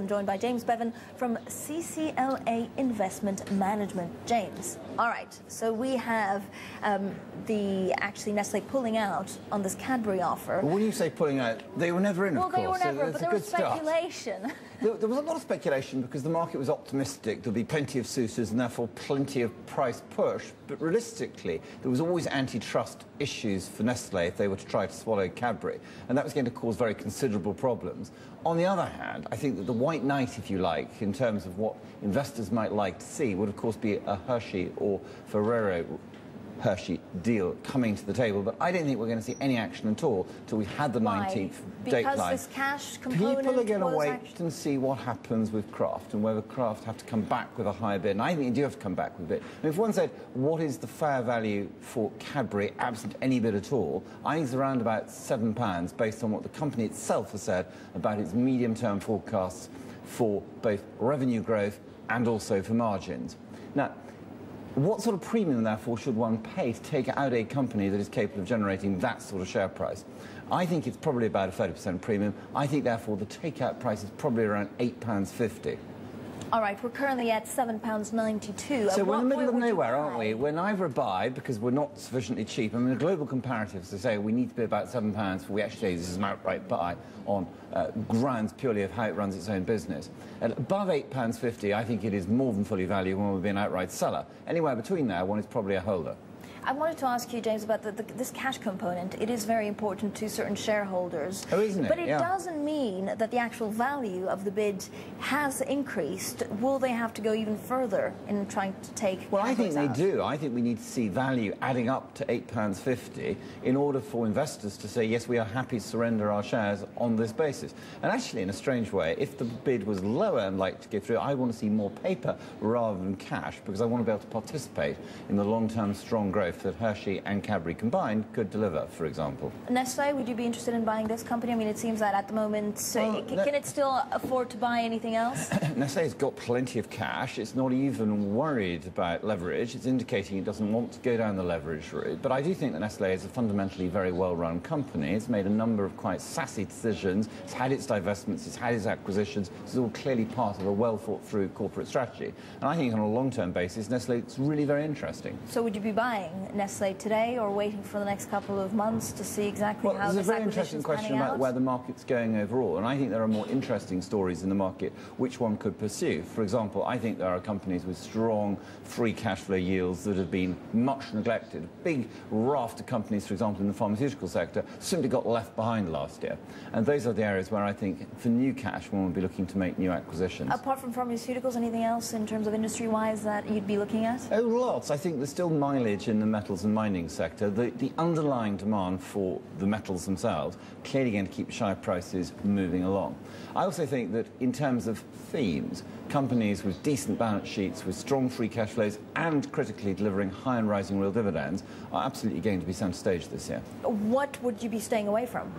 I'm joined by James Bevan from CCLA Investment Management. James, all right, so we have actually Nestlé pulling out on this Cadbury offer. Well, when you say pulling out, they were never in, of course. Well, they were never, so but there was speculation. There was a lot of speculation because the market was optimistic. There'll be plenty of suitors and therefore plenty of price push. But realistically, there was always antitrust issues for Nestlé if they were to try to swallow Cadbury. And that was going to cause very considerable problems. On the other hand, I think that the white knight, if you like, in terms of what investors might like to see, would of course be a Hershey or Ferrero Hershey deal coming to the table, but I don't think we're going to see any action at all till we had the 19th date line. Because this cash component. People are going to wait and see what happens with Kraft and whether Kraft have to come back with a higher bid. And I think they do have to come back with a bid. And if one said, what is the fair value for Cadbury absent any bid at all, I think it's around about £7 based on what the company itself has said about its medium-term forecasts for both revenue growth and also for margins. Now, what sort of premium, therefore, should one pay to take out a company that is capable of generating that sort of share price? I think it's probably about a 30% premium. I think, therefore, the takeout price is probably around £8.50. All right, we're currently at £7.92. So we're in the middle of nowhere, aren't we? We're neither a buy because we're not sufficiently cheap. I mean, the global comparatives to say we need to be about £7 before we actually say this is an outright buy on grounds purely of how it runs its own business. At above £8.50, I think it is more than fully valued when we'll be an outright seller. Anywhere between there, one is probably a holder. I wanted to ask you, James, about this cash component. It is very important to certain shareholders. Oh, isn't it? But it doesn't mean that the actual value of the bid has increased. Will they have to go even further in trying to take Well, I think they out? do. I think we need to see value adding up to £8.50 in order for investors to say, yes, we are happy to surrender our shares on this basis. And actually, in a strange way, if the bid was lower and like to go through, I want to see more paper rather than cash because I want to be able to participate in the long-term strong growth that Hershey and Cadbury combined could deliver, for example. Nestlé, would you be interested in buying this company? I mean, it seems that at the moment, can it still afford to buy anything else? Nestlé's got plenty of cash. It's not even worried about leverage. It's indicating it doesn't want to go down the leverage route. But I do think that Nestlé is a fundamentally very well-run company. It's made a number of quite sassy decisions. It's had its divestments. It's had its acquisitions. This is all clearly part of a well-thought-through corporate strategy. And I think on a long-term basis, Nestlé is really very interesting. So would you be buying Nestlé today or waiting for the next couple of months to see exactly how this acquisition is panning out? There's a very interesting question about where the market's going overall, and I think there are more interesting stories in the market which one could pursue. For example, I think there are companies with strong free cash flow yields that have been much neglected. A big raft of companies, for example, in the pharmaceutical sector, simply got left behind last year. And those are the areas where I think for new cash one will be looking to make new acquisitions. Apart from pharmaceuticals, anything else in terms of industry-wise that you'd be looking at? Oh, lots. I think there's still mileage in the metals and mining sector. The underlying demand for the metals themselves clearly going to keep share prices moving along. I also think that in terms of themes, companies with decent balance sheets, with strong free cash flows and critically delivering high and rising real dividends are absolutely going to be centre stage this year. What would you be staying away from?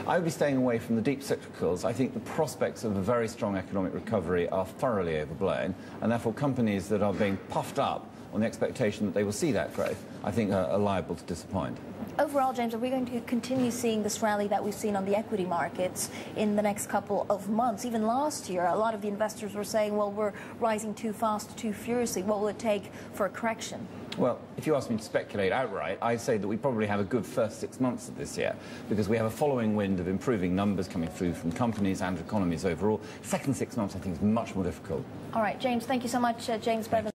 I would be staying away from the deep cyclicals. I think the prospects of a very strong economic recovery are thoroughly overblown, and therefore companies that are being puffed up on the expectation that they will see that growth, I think are liable to disappoint. Overall, James, are we going to continue seeing this rally that we've seen on the equity markets in the next couple of months? Even last year, a lot of the investors were saying, well, we're rising too fast, too furiously. What will it take for a correction? Well, if you ask me to speculate outright, I'd say that we probably have a good first 6 months of this year because we have a following wind of improving numbers coming through from companies and economies overall. Second 6 months, I think, is much more difficult. All right, James, thank you so much, James Bevan.